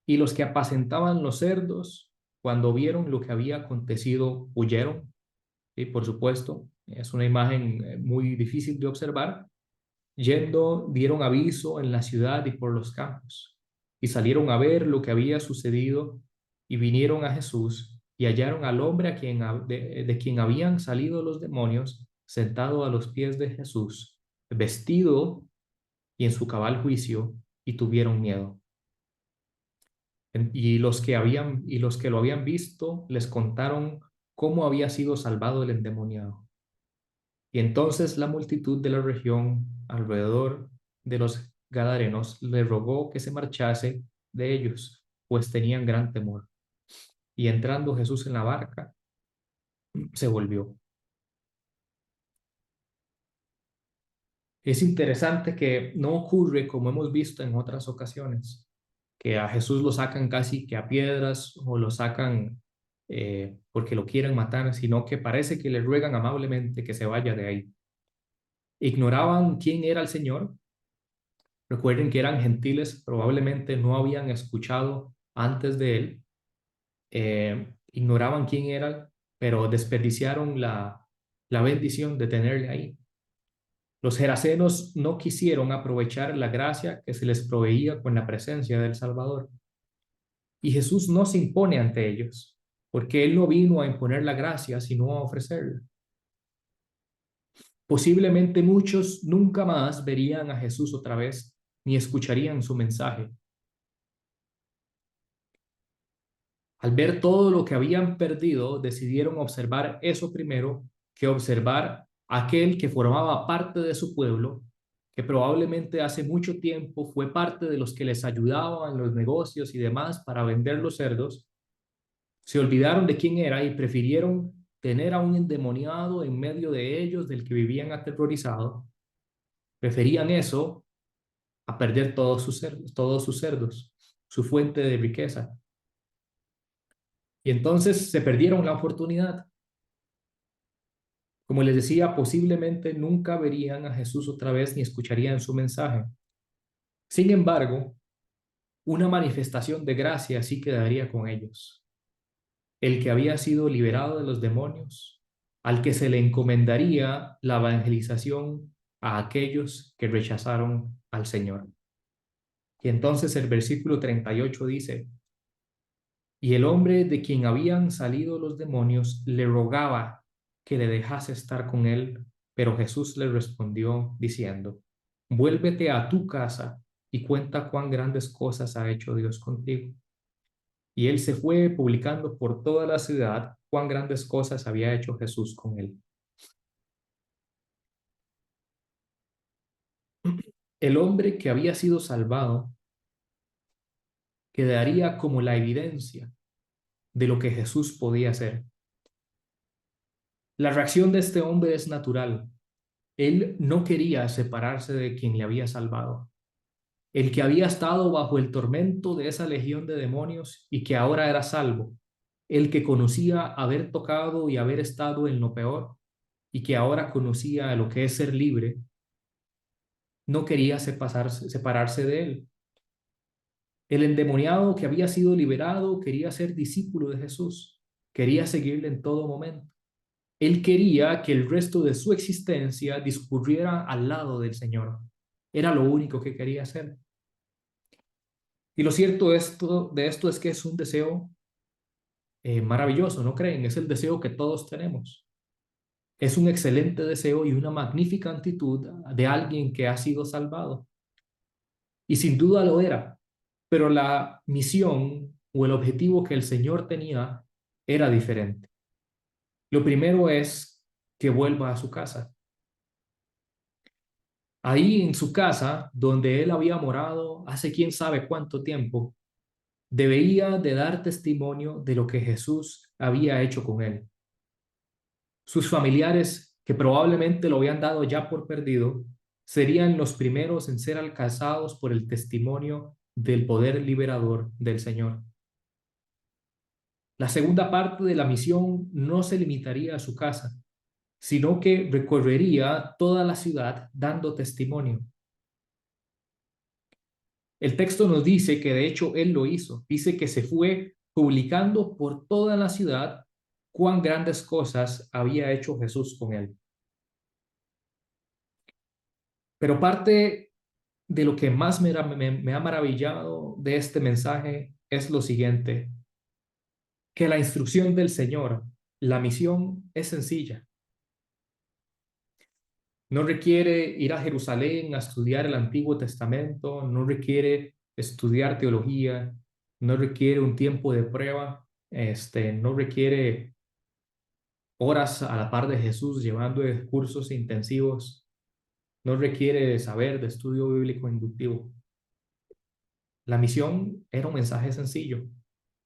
Y los que apacentaban los cerdos, cuando vieron lo que había acontecido, huyeron. Y por supuesto, es una imagen muy difícil de observar. Yendo, dieron aviso en la ciudad y por los campos, y salieron a ver lo que había sucedido, y vinieron a Jesús, y hallaron al hombre de quien habían salido los demonios, sentado a los pies de Jesús, vestido y en su cabal juicio, y tuvieron miedo. Y los que lo habían visto les contaron cómo había sido salvado el endemoniado. Y entonces la multitud de la región alrededor de los Gadarenos le rogó que se marchase de ellos, pues tenían gran temor. Y entrando Jesús en la barca, se volvió. Es interesante que no ocurre como hemos visto en otras ocasiones, que a Jesús lo sacan casi que a piedras o lo sacan porque lo quieren matar, sino que parece que le ruegan amablemente que se vaya de ahí. Ignoraban quién era el Señor. Recuerden que eran gentiles, probablemente no habían escuchado antes de él, ignoraban quién era, pero desperdiciaron la bendición de tenerle ahí. Los gerasenos no quisieron aprovechar la gracia que se les proveía con la presencia del Salvador. Y Jesús no se impone ante ellos, porque Él no vino a imponer la gracia, sino a ofrecerla. Posiblemente muchos nunca más verían a Jesús otra vez, ni escucharían su mensaje. Al ver todo lo que habían perdido, decidieron observar eso primero que observar aquel que formaba parte de su pueblo, que probablemente hace mucho tiempo fue parte de los que les ayudaban en los negocios y demás para vender los cerdos. Se olvidaron de quién era y prefirieron tener a un endemoniado en medio de ellos del que vivían aterrorizados. Preferían eso a perder todos sus cerdos, su fuente de riqueza. Y entonces se perdieron la oportunidad. Como les decía, posiblemente nunca verían a Jesús otra vez ni escucharían su mensaje. Sin embargo, una manifestación de gracia sí quedaría con ellos. El que había sido liberado de los demonios, al que se le encomendaría la evangelización a aquellos que rechazaron al Señor. Y entonces el versículo 38 dice, y el hombre de quien habían salido los demonios le rogaba que le dejase estar con él, pero Jesús le respondió diciendo, vuélvete a tu casa y cuenta cuán grandes cosas ha hecho Dios contigo. Y él se fue publicando por toda la ciudad cuán grandes cosas había hecho Jesús con él. El hombre que había sido salvado quedaría como la evidencia de lo que Jesús podía hacer. La reacción de este hombre es natural. Él no quería separarse de quien le había salvado, el que había estado bajo el tormento de esa legión de demonios y que ahora era salvo, el que conocía haber tocado y haber estado en lo peor y que ahora conocía lo que es ser libre, no quería separarse de él. El endemoniado que había sido liberado quería ser discípulo de Jesús, quería seguirle en todo momento. Él quería que el resto de su existencia discurriera al lado del Señor. Era lo único que quería hacer. Y lo cierto de esto es que es un deseo maravilloso, ¿no creen? Es el deseo que todos tenemos. Es un excelente deseo y una magnífica actitud de alguien que ha sido salvado. Y sin duda lo era, pero la misión o el objetivo que el Señor tenía era diferente. Lo primero es que vuelva a su casa. Ahí en su casa, donde él había morado hace quién sabe cuánto tiempo, debía de dar testimonio de lo que Jesús había hecho con él. Sus familiares, que probablemente lo habían dado ya por perdido, serían los primeros en ser alcanzados por el testimonio del poder liberador del Señor. La segunda parte de la misión no se limitaría a su casa, sino que recorrería toda la ciudad dando testimonio. El texto nos dice que de hecho él lo hizo. Dice que se fue publicando por toda la ciudad cuán grandes cosas había hecho Jesús con él. Pero parte de lo que más me ha maravillado de este mensaje es lo siguiente, que la instrucción del Señor, la misión es sencilla. No requiere ir a Jerusalén a estudiar el Antiguo Testamento, no requiere estudiar teología, no requiere un tiempo de prueba, no requiere horas a la par de Jesús llevando cursos intensivos. No requiere de saber de estudio bíblico inductivo. La misión era un mensaje sencillo.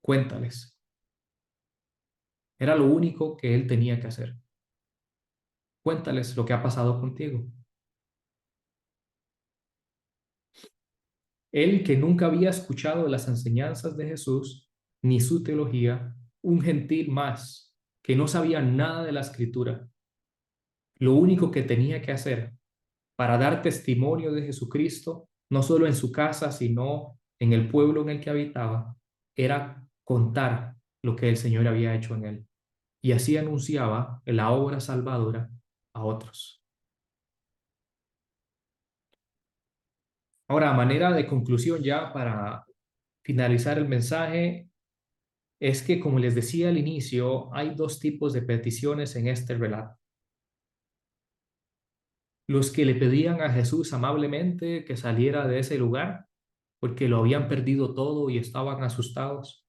Cuéntales. Era lo único que él tenía que hacer. Cuéntales lo que ha pasado contigo. Él que nunca había escuchado las enseñanzas de Jesús ni su teología, un gentil más que no sabía nada de la escritura, lo único que tenía que hacer para dar testimonio de Jesucristo, no solo en su casa, sino en el pueblo en el que habitaba, era contar lo que el Señor había hecho en él. Y así anunciaba la obra salvadora a otros. Ahora, a manera de conclusión ya para finalizar el mensaje, es que, como les decía al inicio, hay dos tipos de peticiones en este relato. Los que le pedían a Jesús amablemente que saliera de ese lugar porque lo habían perdido todo y estaban asustados.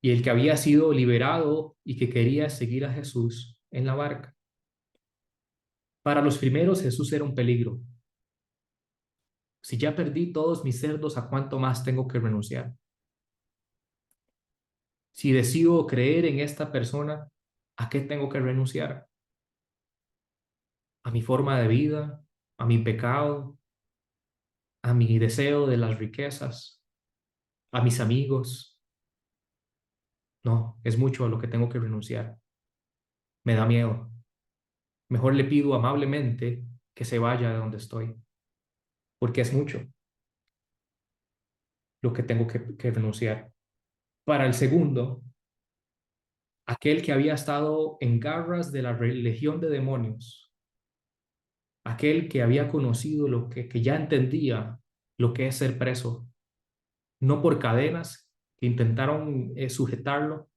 Y el que había sido liberado y que quería seguir a Jesús en la barca. Para los primeros Jesús era un peligro. Si ya perdí todos mis cerdos, ¿a cuánto más tengo que renunciar? Si decido creer en esta persona, ¿a qué tengo que renunciar? ¿A mi forma de vida? ¿A mi pecado? ¿A mi deseo de las riquezas? ¿A mis amigos? No, es mucho a lo que tengo que renunciar. Me da miedo. Mejor le pido amablemente que se vaya de donde estoy, porque es mucho lo que tengo que renunciar. Para el segundo, aquel que había estado en garras de la legión de demonios, aquel que había conocido que ya entendía lo que es ser preso, no por cadenas que intentaron sujetarlo,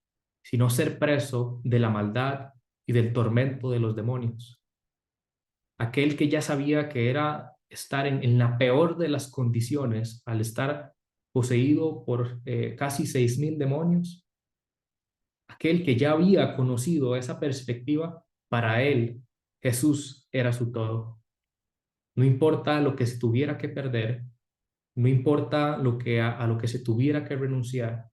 sino ser preso de la maldad y del tormento de los demonios. Aquel que ya sabía que era estar en la peor de las condiciones al estar poseído por casi 6,000 demonios, aquel que ya había conocido esa perspectiva, para él Jesús era su todo. No importa lo que se tuviera que perder, no importa a lo que se tuviera que renunciar,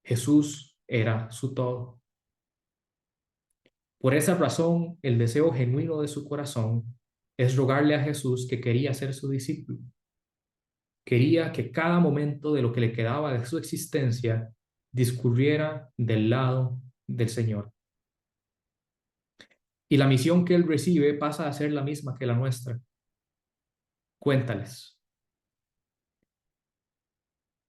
Jesús era su todo. Por esa razón, el deseo genuino de su corazón es rogarle a Jesús que quería ser su discípulo. Quería que cada momento de lo que le quedaba de su existencia discurriera del lado del Señor. Y la misión que él recibe pasa a ser la misma que la nuestra. Cuéntales.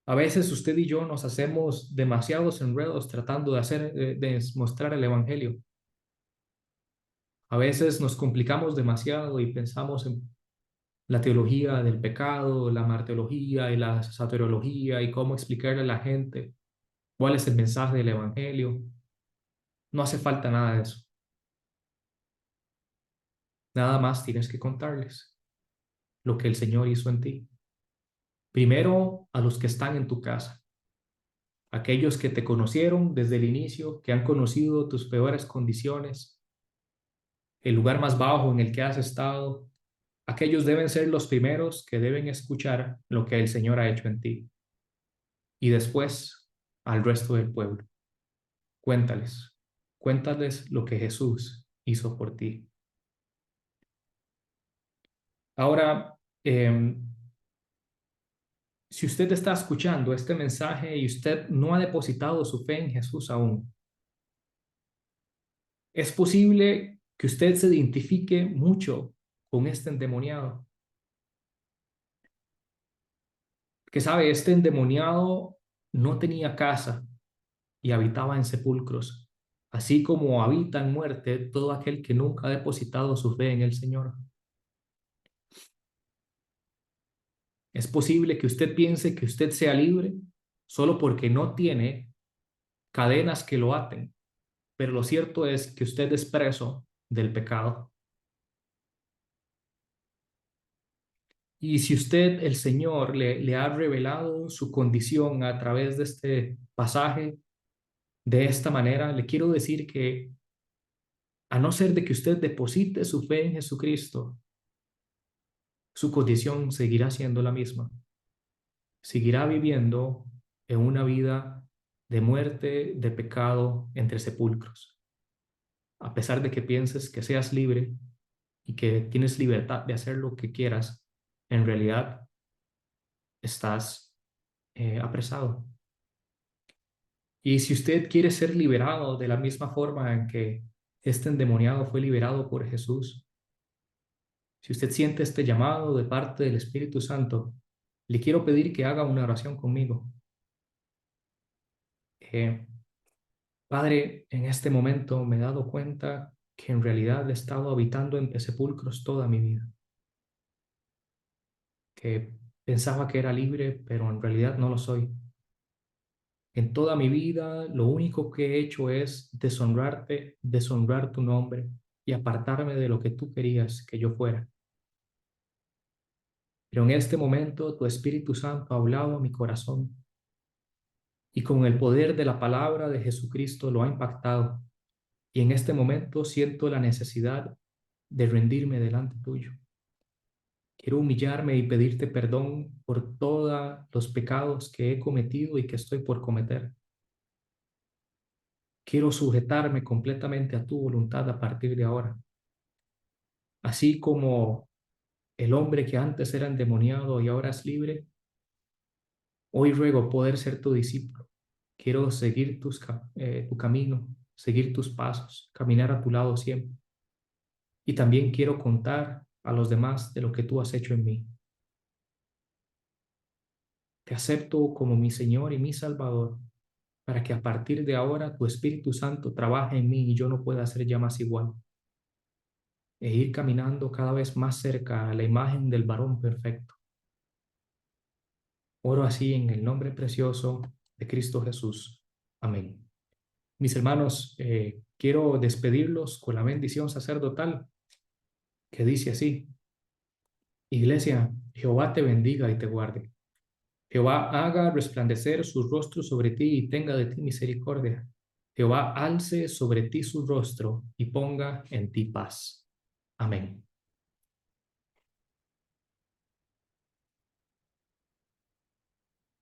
A veces usted y yo nos hacemos demasiados enredos tratando de mostrar el Evangelio. A veces nos complicamos demasiado y pensamos en la teología del pecado, la marteología y la soteriología y cómo explicarle a la gente cuál es el mensaje del Evangelio. No hace falta nada de eso. Nada más tienes que contarles lo que el Señor hizo en ti. Primero, a los que están en tu casa, aquellos que te conocieron desde el inicio, que han conocido tus peores condiciones, el lugar más bajo en el que has estado. Aquellos deben ser los primeros que deben escuchar lo que el Señor ha hecho en ti. Y después, al resto del pueblo. Cuéntales, cuéntales lo que Jesús hizo por ti. Ahora, si usted está escuchando este mensaje y usted no ha depositado su fe en Jesús aún, es posible que usted se identifique mucho con este endemoniado. Que sabe, este endemoniado no tenía casa y habitaba en sepulcros, así como habita en muerte todo aquel que nunca ha depositado su fe en el Señor. Es posible que usted piense que usted sea libre solo porque no tiene cadenas que lo aten, pero lo cierto es que usted es preso del pecado. Y si usted, el Señor, le ha revelado su condición a través de este pasaje, De esta manera, le quiero decir que a no ser de que usted deposite su fe en Jesucristo, su condición seguirá siendo la misma. Seguirá viviendo en una vida de muerte, de pecado, entre sepulcros. A pesar de que pienses que seas libre y que tienes libertad de hacer lo que quieras, en realidad estás apresado. Y si usted quiere ser liberado de la misma forma en que este endemoniado fue liberado por Jesús, si usted siente este llamado de parte del Espíritu Santo, le quiero pedir que haga una oración conmigo. Eh, Padre, en este momento me he dado cuenta que en realidad he estado habitando entre sepulcros toda mi vida, que pensaba que era libre, pero en realidad no lo soy. En toda mi vida lo único que he hecho es deshonrarte, deshonrar tu nombre y apartarme de lo que tú querías que yo fuera. Pero en este momento tu Espíritu Santo ha hablado a mi corazón y con el poder de la palabra de Jesucristo lo ha impactado. Y en este momento siento la necesidad de rendirme delante tuyo. Quiero humillarme y pedirte perdón por todos los pecados que he cometido y que estoy por cometer. Quiero sujetarme completamente a tu voluntad a partir de ahora. Así como el hombre que antes era endemoniado y ahora es libre, hoy ruego poder ser tu discípulo. Quiero seguir tu camino, seguir tus pasos, caminar a tu lado siempre. Y también quiero contar a los demás de lo que tú has hecho en mí. Te acepto como mi Señor y mi Salvador, para que a partir de ahora tu Espíritu Santo trabaje en mí y yo no pueda ser ya más igual, e ir caminando cada vez más cerca a la imagen del varón perfecto. Oro así en el nombre precioso de Cristo Jesús. Amén. Mis hermanos, quiero despedirlos con la bendición sacerdotal que dice así: Iglesia, Jehová te bendiga y te guarde. Jehová haga resplandecer su rostro sobre ti y tenga de ti misericordia. Jehová alce sobre ti su rostro y ponga en ti paz. Amén.